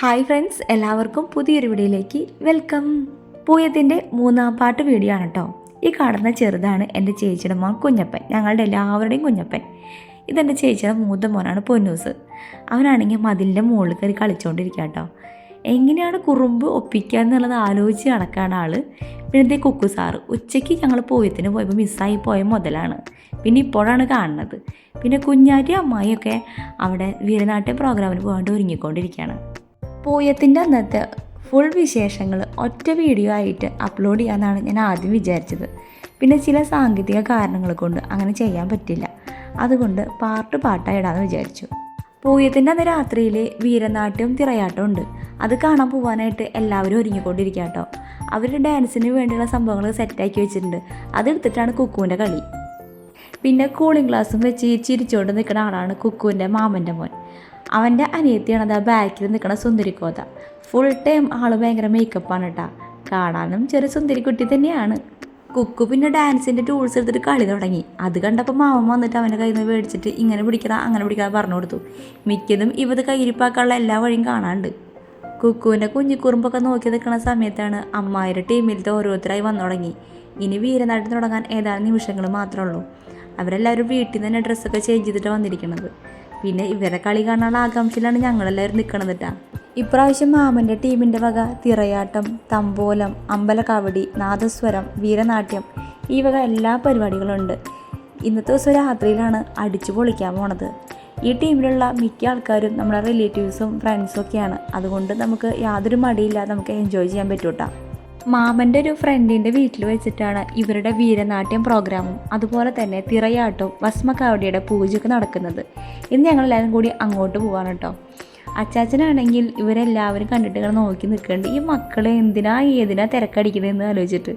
Hi friends, എല്ലാവർക്കും പുതിയൊരു വീഡിയോയിലേക്ക് വെൽക്കം. പൂയത്തിൻ്റെ 3-ാം പാട്ട് വീഡിയോ ആണ് കേട്ടോ. ഈ കാണുന്ന ചെറുതാണ് എൻ്റെ ചേച്ചിയുടെ മോൻ കുഞ്ഞപ്പൻ, ഞങ്ങളുടെ എല്ലാവരുടെയും കുഞ്ഞപ്പൻ. ഇതെൻ്റെ ചേച്ചിയുടെ മൂത്ത മോനാണ് പൊന്നൂസ്. അവനാണെങ്കിൽ മതിലിൻ്റെ മുകളിൽ കയറി കളിച്ചുകൊണ്ടിരിക്കുക കേട്ടോ. എങ്ങനെയാണ് കുറുമ്പ് ഒപ്പിക്കുക എന്നുള്ളത് ആലോചിച്ച് നടക്കാണ് ആൾ. പിന്നെ കുക്കു സാറ് ഉച്ചയ്ക്ക് ഞങ്ങൾ പൂയത്തിന് പോയപ്പോൾ മിസ്സായി പോയ മുതലാണ്, പിന്നെ ഇപ്പോഴാണ് കാണുന്നത്. പിന്നെ കുഞ്ഞാറ്റി അമ്മായിയൊക്കെ അവിടെ വീരനാട്യ പ്രോഗ്രാമിന് പോകാണ്ട് ഒരുങ്ങിക്കൊണ്ടിരിക്കുകയാണ്. പൂയത്തിൻ്റെ അന്നത്തെ ഫുൾ വിശേഷങ്ങൾ ഒറ്റ വീഡിയോ ആയിട്ട് അപ്ലോഡ് ചെയ്യാമെന്നാണ് ഞാൻ ആദ്യം വിചാരിച്ചത്. പിന്നെ ചില സാങ്കേതിക കാരണങ്ങൾ കൊണ്ട് അങ്ങനെ ചെയ്യാൻ പറ്റില്ല, അതുകൊണ്ട് പാട്ടായി ഇടാമെന്ന് വിചാരിച്ചു. പൂയത്തിൻ്റെ അന്ന് രാത്രിയിൽ വീരനാട്യവും തിറയാട്ടവും ഉണ്ട്. അത് കാണാൻ പോകാനായിട്ട് എല്ലാവരും ഒരുങ്ങിക്കൊണ്ടിരിക്കുക കേട്ടോ. അവർ ഡാൻസിന് വേണ്ടിയുള്ള സംഭവങ്ങൾ സെറ്റാക്കി വെച്ചിട്ടുണ്ട്. അതെടുത്തിട്ടാണ് കുക്കുവിൻ്റെ കളി. പിന്നെ കൂളിംഗ് ഗ്ലാസും വെച്ച് ചിരിച്ചുകൊണ്ട് നിൽക്കുന്ന ആളാണ് കുക്കുവിൻ്റെ മാമൻ്റെ മോൻ. അവൻ്റെ അനിയത്തിയാണ് അത് ബാക്കിൽ നിൽക്കുന്ന സുന്ദരിക്കോത. ഫുൾ ടൈം ആൾ ഭയങ്കര മേക്കപ്പാണ് കേട്ടോ. കാണാനും ചെറിയ സുന്ദരിക്കുട്ടി തന്നെയാണ്. കുക്കു പിന്നെ ഡാൻസിൻ്റെ ടൂൾസ് എടുത്തിട്ട് കളി തുടങ്ങി. അത് കണ്ടപ്പോൾ മാമൻ വന്നിട്ട് അവൻ്റെ കയ്യിൽ നിന്ന് മേടിച്ചിട്ട് ഇങ്ങനെ പിടിക്കണം അങ്ങനെ പിടിക്കണം പറഞ്ഞു കൊടുത്തു. മിക്കതും ഇവത് കയ്യിരിപ്പാക്കാനുള്ള എല്ലാ വഴിയും കാണാണ്ട്. കുക്കുവിൻ്റെ കുഞ്ഞിക്കുറുമ്പൊക്കെ നോക്കി നിൽക്കുന്ന സമയത്താണ് അമ്മായിയുടെ ടീമിലത്തെ ഓരോരുത്തരായി വന്നു തുടങ്ങി. ഇനി വീരനാട്യം തുടങ്ങാൻ ഏതാനും നിമിഷങ്ങൾ മാത്രമേ ഉള്ളൂ. അവരെല്ലാവരും വീട്ടിൽ നിന്ന് തന്നെ ഡ്രസ്സൊക്കെ ചേഞ്ച് ചെയ്തിട്ട് വന്നിരിക്കുന്നത്. പിന്നെ ഇവരെ കളി കാണാനുള്ള ആകാംക്ഷയിലാണ് ഞങ്ങളെല്ലാവരും നിൽക്കണത് കേട്ടോ. ഇപ്രാവശ്യം മാമൻ്റെ ടീമിൻ്റെ വക തിറയാട്ടം, തമ്പോലം, അമ്പലക്കാവടി, നാദസ്വരം, വീരനാട്യം ഈ വക എല്ലാ പരിപാടികളുണ്ട്. ഇന്നത്തെ ദിവസം രാത്രിയിലാണ് അടിച്ചു പൊളിക്കാൻ പോണത്. ഈ ടീമിലുള്ള മിക്ക ആൾക്കാരും നമ്മുടെ റിലേറ്റീവ്സും ഫ്രണ്ട്സും ഒക്കെയാണ്. അതുകൊണ്ട് നമുക്ക് യാതൊരു മടിയില്ലാതെ നമുക്ക് എൻജോയ് ചെയ്യാൻ പറ്റും കേട്ടോ. മാമൻ്റെ ഒരു ഫ്രണ്ടിൻ്റെ വീട്ടിൽ വെച്ചിട്ടാണ് ഇവരുടെ വീരനാട്യം പ്രോഗ്രാമും അതുപോലെ തന്നെ തിറയാട്ടവും ഭസ്മക്കാവടിയുടെ പൂജയൊക്കെ നടക്കുന്നത്. ഇന്ന് ഞങ്ങളെല്ലാവരും കൂടി അങ്ങോട്ട് പോകാണ് കേട്ടോ. അച്ചാച്ചനാണെങ്കിൽ ഇവരെല്ലാവരും കണ്ടിട്ട് ഇങ്ങനെ നോക്കി നിൽക്കുന്നുണ്ട്. ഈ മക്കളെ ഏതിനാ തിരക്കടിക്കുന്നതെന്ന് ആലോചിച്ചിട്ട്.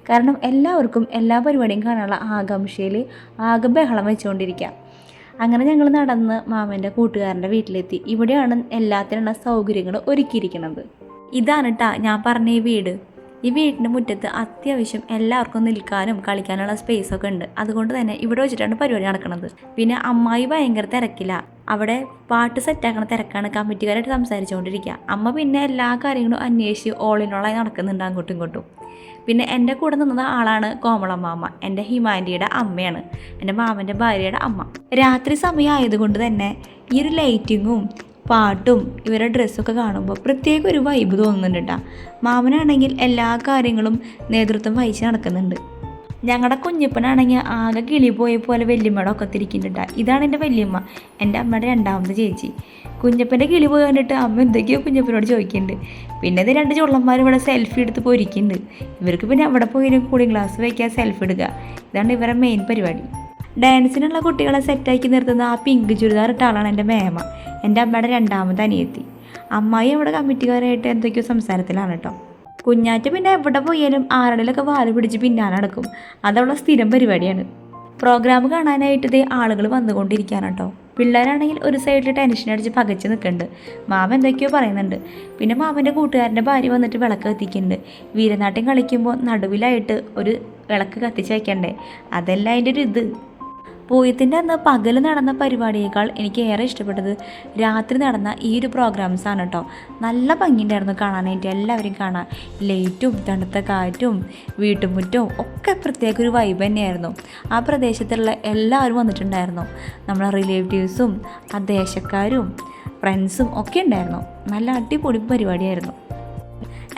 കാരണം എല്ലാവർക്കും എല്ലാ പരിപാടിയും കാണാനുള്ള ആകാംക്ഷയിൽ ആകെ ബഹളം വെച്ചുകൊണ്ടിരിക്കുക. അങ്ങനെ ഞങ്ങൾ നടന്ന് മാമൻ്റെ കൂട്ടുകാരൻ്റെ വീട്ടിലെത്തി. ഇവിടെയാണ് എല്ലാത്തിനുള്ള സൗകര്യങ്ങൾ ഒരുക്കിയിരിക്കുന്നത്. ഇതാണ് കേട്ടോ ഞാൻ പറഞ്ഞ ഈ വീട്. ഈ വീടിൻ്റെ മുറ്റത്ത് അത്യാവശ്യം എല്ലാവർക്കും നിൽക്കാനും കളിക്കാനുള്ള സ്പേസൊക്കെ ഉണ്ട്. അതുകൊണ്ട് തന്നെ ഇവിടെ വെച്ചിട്ടാണ് പരിപാടി നടക്കുന്നത്. പിന്നെ അമ്മായി ഭയങ്കര തിരക്കില്ല. അവിടെ പാട്ട് സെറ്റാക്കണ തിരക്കാണ്. കമ്മിറ്റിക്കാരായിട്ട് സംസാരിച്ചുകൊണ്ടിരിക്കുക. അമ്മ പിന്നെ എല്ലാ കാര്യങ്ങളും അന്വേഷിച്ച് ഓളിനോളായി നടക്കുന്നുണ്ട് അങ്ങോട്ടും ഇങ്ങോട്ടും. പിന്നെ എൻ്റെ കൂടെ നിന്ന ആളാണ് കോമളമാമ, എൻ്റെ ഹിമാൻഡിയുടെ അമ്മയാണ്, എൻ്റെ മാമൻ്റെ ഭാര്യയുടെ അമ്മ. രാത്രി സമയം ആയതുകൊണ്ട് തന്നെ ഈ ഒരു ലൈറ്റിങ്ങും പാട്ടും ഇവരുടെ ഡ്രസ്സൊക്കെ കാണുമ്പോൾ പ്രത്യേക ഒരു വൈബ് തോന്നുന്നുണ്ട് കേട്ടോ. മാമനാണെങ്കിൽ എല്ലാ കാര്യങ്ങളും നേതൃത്വം വഹിച്ച് നടക്കുന്നുണ്ട്. ഞങ്ങളുടെ കുഞ്ഞപ്പനാണെങ്കിൽ ആകെ കിളി പോയ പോലെ വല്യമ്മയുടെ ഒക്കെ തിരിക്കുന്നുണ്ട് കേട്ടോ. ഇതാണ് എൻ്റെ വല്യമ്മ, എൻ്റെ അമ്മയുടെ രണ്ടാമത്തെ ചേച്ചി. കുഞ്ഞപ്പൻ്റെ കിളി പോയി കണ്ടിട്ട് അമ്മ എന്തൊക്കെയോ കുഞ്ഞപ്പനോട് ചോദിക്കുന്നുണ്ട്. പിന്നെ ഇത് 2 ചുള്ളന്മാർ ഇവിടെ സെൽഫി എടുത്ത് പോയിരിക്കുന്നുണ്ട്. ഇവർക്ക് പിന്നെ അവിടെ പോയി കൂളിംഗ് ഗ്ലാസ് വയ്ക്കുക, സെൽഫി എടുക്കുക. ഇതാണ് ഇവരുടെ മെയിൻ പരിപാടി. ഡാൻസിനുള്ള കുട്ടികളെ സെറ്റാക്കി നിർത്തുന്ന ആ പിങ്ക് ചുരിദാർ ഇട്ട ആളാണ് എൻ്റെ മേമ, എൻ്റെ അമ്മയുടെ രണ്ടാമത്തെ അനിയത്തി. അമ്മായി അവിടെ കമ്മിറ്റിക്കാരായിട്ട് എന്തൊക്കെയോ സംസാരത്തിലാണ് കേട്ടോ. കുഞ്ഞാറ്റ പിന്നെ എവിടെ പോയാലും ആരുടെയൊക്കെ വാല് പിടിച്ച് പിന്നാലെ നടക്കും. അതവളുടെ സ്ഥിരം പരിപാടിയാണ്. പ്രോഗ്രാം കാണാനായിട്ട് ഇതേ ആളുകൾ വന്നുകൊണ്ടിരിക്കുകയാണ് കേട്ടോ. പിള്ളേരാണെങ്കിൽ ഒരു സൈഡിൽ ടെൻഷൻ അടിച്ച് പകച്ച് നിൽക്കുന്നുണ്ട്. മാമ എന്തൊക്കെയോ പറയുന്നുണ്ട്. പിന്നെ മാമൻ്റെ കൂട്ടുകാരൻ്റെ ഭാര്യ വന്നിട്ട് വിളക്ക് കത്തിക്കുന്നുണ്ട്. വീരനാട്യം കളിക്കുമ്പോൾ നടുവിലായിട്ട് ഒരു വിളക്ക് കത്തിച്ച് വയ്ക്കണ്ടേ, അതല്ല അതിൻ്റെ ഒരു ഇത്. പൂയത്തിൻ്റെ അന്ന് പകൽ നടന്ന പരിപാടിയേക്കാൾ എനിക്ക് ഏറെ ഇഷ്ടപ്പെട്ടത് രാത്രി നടന്ന ഈ ഒരു പ്രോഗ്രാംസാണ് കേട്ടോ. നല്ല ഭംഗിയുണ്ടായിരുന്നു കാണാനായിട്ട്. എല്ലാവരും കാണാൻ ലൈറ്റും തണുത്ത കാറ്റും വീട്ടുമുറ്റവും ഒക്കെ പ്രത്യേക ഒരു വൈബ് തന്നെയായിരുന്നു. ആ പ്രദേശത്തുള്ള എല്ലാവരും വന്നിട്ടുണ്ടായിരുന്നു. നമ്മളെ റിലേറ്റീവ്സും ആ ദേശക്കാരും ഫ്രണ്ട്സും ഒക്കെ ഉണ്ടായിരുന്നു. നല്ല അടിപൊളി പരിപാടിയായിരുന്നു.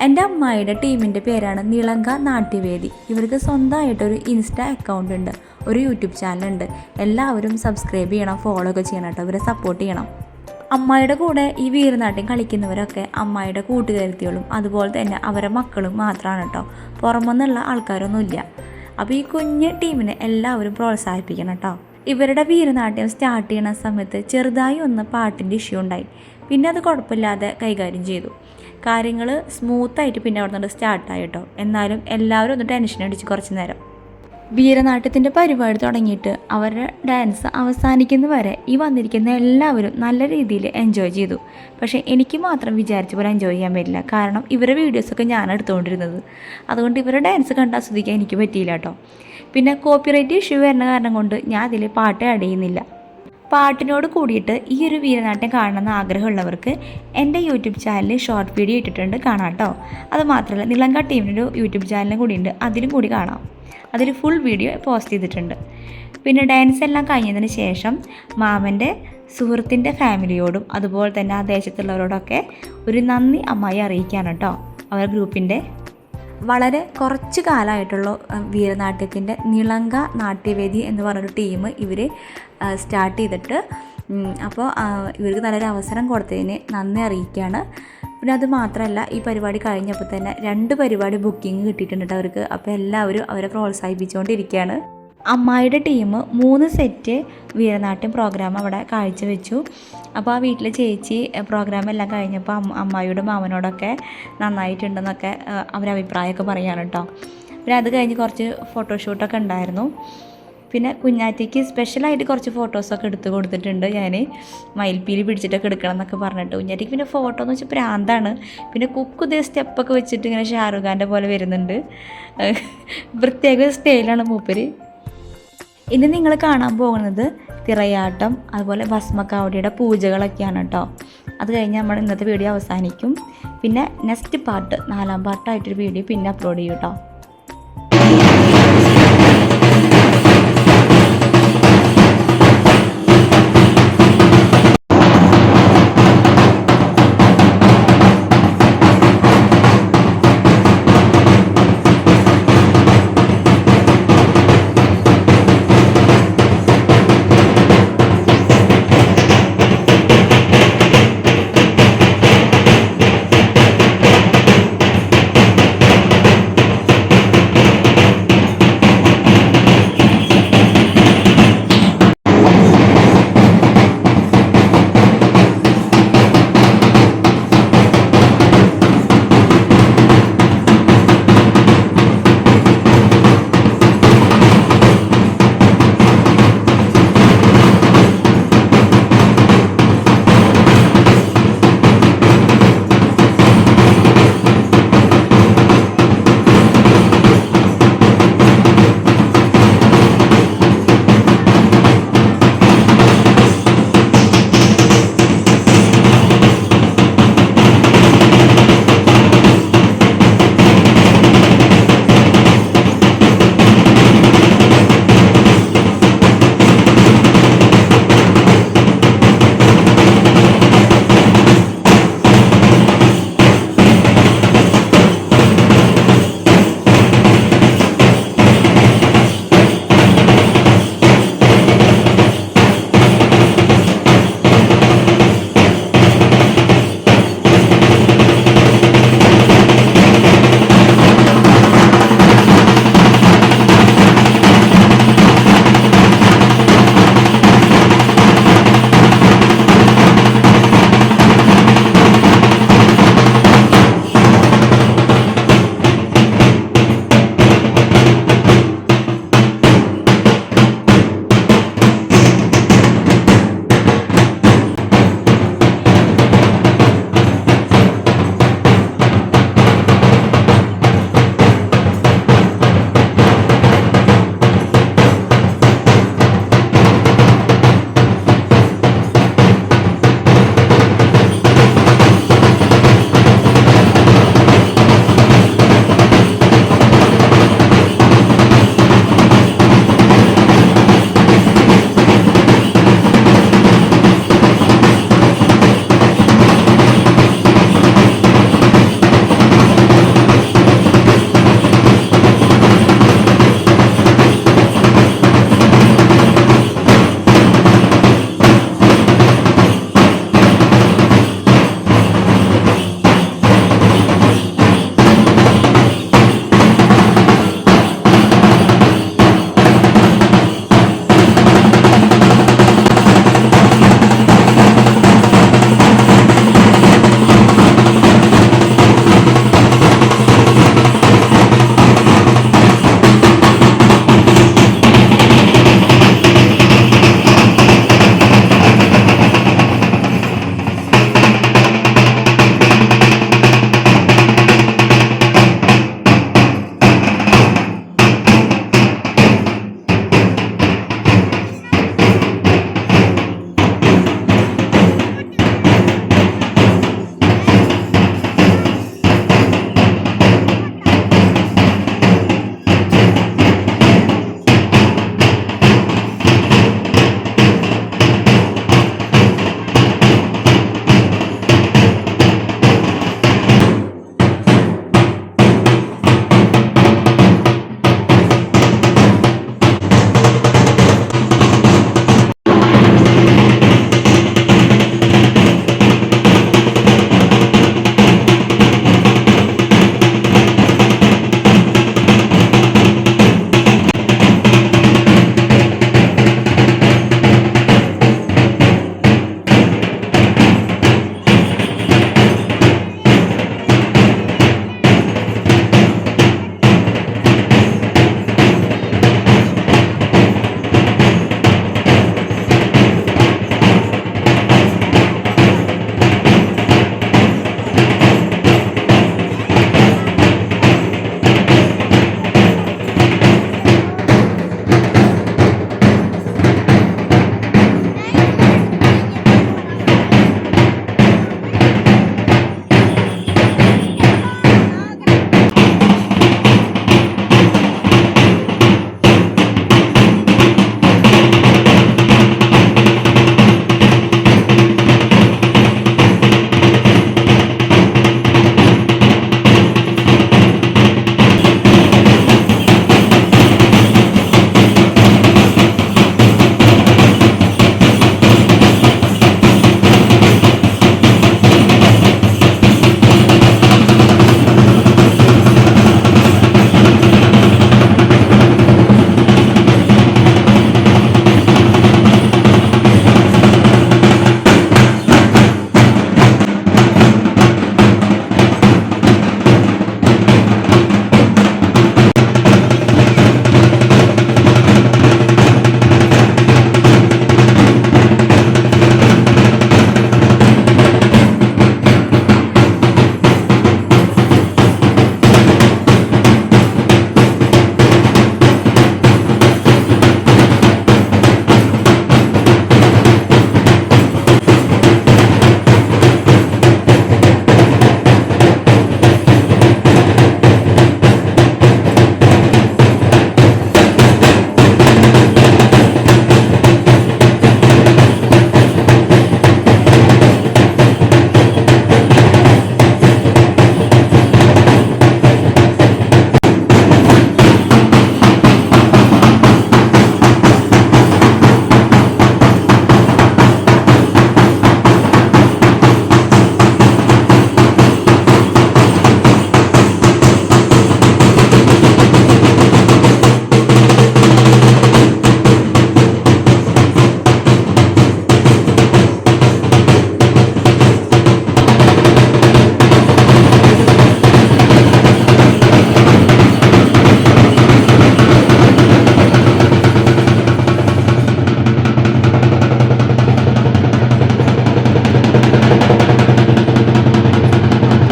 എൻ്റെ അമ്മായിയുടെ ടീമിൻ്റെ പേരാണ് നിളങ്ക നാട്യവേദി. ഇവർക്ക് സ്വന്തമായിട്ടൊരു ഇൻസ്റ്റ അക്കൗണ്ട് ഉണ്ട്, ഒരു യൂട്യൂബ് ചാനലുണ്ട്. എല്ലാവരും സബ്സ്ക്രൈബ് ചെയ്യണം, ഫോളോ ഒക്കെ ചെയ്യണം കേട്ടോ. ഇവരെ സപ്പോർട്ട് ചെയ്യണം. അമ്മായിയുടെ കൂടെ ഈ വീരനാട്യം കളിക്കുന്നവരൊക്കെ അമ്മായിയുടെ കൂട്ടുകാരത്തികളും അതുപോലെ തന്നെ അവരുടെ മക്കളും മാത്രമാണ് കേട്ടോ. പുറമെന്നുള്ള ആൾക്കാരൊന്നുമില്ല. അപ്പോൾ ഈ കുഞ്ഞ് ടീമിനെ എല്ലാവരും പ്രോത്സാഹിപ്പിക്കണം കേട്ടോ. ഇവരുടെ വീരനാട്യം സ്റ്റാർട്ട് ചെയ്യുന്ന സമയത്ത് ചെറുതായി ഒന്ന് പാട്ടിൻ്റെ ഇഷ്യൂ ഉണ്ടായി. പിന്നെ അത് കുഴപ്പമില്ലാതെ കൈകാര്യം ചെയ്തു. കാര്യങ്ങൾ സ്മൂത്തായിട്ട് പിന്നെ അവിടെ നിന്ന് സ്റ്റാർട്ടായി കേട്ടോ. എന്നാലും എല്ലാവരും ഒന്ന് ടെൻഷൻ അടിച്ച് കുറച്ച് നേരം. വീരനാട്യത്തിൻ്റെ പരിപാടി തുടങ്ങിയിട്ട് അവരുടെ ഡാൻസ് അവസാനിക്കുന്ന വരെ ഈ വന്നിരിക്കുന്ന എല്ലാവരും നല്ല രീതിയിൽ എൻജോയ് ചെയ്തു. പക്ഷേ എനിക്ക് മാത്രം വിചാരിച്ച പോലെ എൻജോയ് ചെയ്യാൻ പറ്റില്ല. കാരണം ഇവരുടെ വീഡിയോസൊക്കെ ഞാൻ എടുത്തുകൊണ്ടിരുന്നത്. അതുകൊണ്ട് ഇവരുടെ ഡാൻസ് കണ്ട് ആസ്വദിക്കാൻ എനിക്ക് പറ്റിയില്ല കേട്ടോ. പിന്നെ കോപ്പിറൈറ്റ് ഇഷ്യൂ വരുന്ന കാരണം കൊണ്ട് ഞാൻ അതിൽ പാട്ട് ആഡ് ചെയ്യുന്നില്ല. പാട്ടിനോട് കൂടിയിട്ട് ഈ ഒരു വീരനാട്യം കാണണമെന്ന് ആഗ്രഹമുള്ളവർക്ക് എൻ്റെ യൂട്യൂബ് ചാനലിൽ ഷോർട്ട് വീഡിയോ ഇട്ടിട്ടുണ്ട്, കാണാം കേട്ടോ. അതുമാത്രമല്ല നിളങ്ക ടീമിനൊരു യൂട്യൂബ് ചാനലും കൂടി ഉണ്ട്, അതിലും കൂടി കാണാം. അതിൽ ഫുൾ വീഡിയോ പോസ്റ്റ് ചെയ്തിട്ടുണ്ട്. പിന്നെ ഡാൻസ് എല്ലാം കഴിഞ്ഞതിന് ശേഷം മാമൻ്റെ സുഹൃത്തിൻ്റെ ഫാമിലിയോടും അതുപോലെ തന്നെ ആ ദേശത്തുള്ളവരോടൊക്കെ ഒരു നന്ദി അമ്മായി അറിയിക്കുകയാണ് കേട്ടോ. അവർ ഗ്രൂപ്പിൻ്റെ വളരെ കുറച്ച് കാലമായിട്ടുള്ള വീരനാട്യത്തിൻ്റെ നിളങ്ക നാട്യവേദി എന്ന് പറഞ്ഞൊരു ടീം ഇവർ സ്റ്റാർട്ട് ചെയ്തിട്ട്, അപ്പോൾ ഇവർക്ക് നല്ലൊരു അവസരം കൊടുത്തതിന് നന്ദി അറിയിക്കുകയാണ്. പിന്നെ അത് മാത്രമല്ല, ഈ പരിപാടി കഴിഞ്ഞപ്പോൾ തന്നെ 2 പരിപാടി ബുക്കിംഗ് കിട്ടിയിട്ടുണ്ട് അവർക്ക്. അപ്പോൾ എല്ലാവരും അവരെ പ്രോത്സാഹിപ്പിച്ചുകൊണ്ടിരിക്കുകയാണ്. അമ്മായിയുടെ ടീം 3 സെറ്റ് വീരനാട്യം പ്രോഗ്രാം അവിടെ കാഴ്ചവെച്ചു. അപ്പോൾ ആ വീട്ടിലെ ചേച്ചി പ്രോഗ്രാം എല്ലാം കഴിഞ്ഞപ്പോൾ അമ്മായിയോടും മാമനോടൊക്കെ നന്നായിട്ടുണ്ടെന്നൊക്കെ അവരഭിപ്രായമൊക്കെ പറയുകയാണ് കേട്ടോ. പിന്നെ അത് കഴിഞ്ഞ് കുറച്ച് ഫോട്ടോഷൂട്ടൊക്കെ ഉണ്ടായിരുന്നു. പിന്നെ കുഞ്ഞാറ്റയ്ക്ക് സ്പെഷ്യലായിട്ട് കുറച്ച് ഫോട്ടോസൊക്കെ എടുത്ത് കൊടുത്തിട്ടുണ്ട് ഞാൻ, മയിൽപ്പീലി പിടിച്ചിട്ടൊക്കെ എടുക്കണം എന്നൊക്കെ പറഞ്ഞിട്ട്. കുഞ്ഞാറ്റയ്ക്ക് പിന്നെ ഫോട്ടോ എന്ന് വെച്ചാൽ പ്രാന്താണ്. പിന്നെ കുക്ക് ഇതേ സ്റ്റെപ്പൊക്കെ വെച്ചിട്ട് ഇങ്ങനെ ഷാറുഖ് ഖാൻ്റെ പോലെ വരുന്നുണ്ട്. പ്രത്യേക സ്റ്റൈലാണ് മൂപ്പര്. ഇനി നിങ്ങൾ കാണാൻ പോകുന്നത് തിറയാട്ടം, അതുപോലെ ഭസ്മക്കാവടിയുടെ പൂജകളൊക്കെയാണ് കേട്ടോ. അത് കഴിഞ്ഞ് നമ്മൾ ഇന്നത്തെ വീഡിയോ അവസാനിക്കും. പിന്നെ നെക്സ്റ്റ് പാർട്ട് 4ാം പാർട്ടായിട്ടൊരു വീഡിയോ പിന്നെ അപ്ലോഡ് ചെയ്യും കേട്ടോ.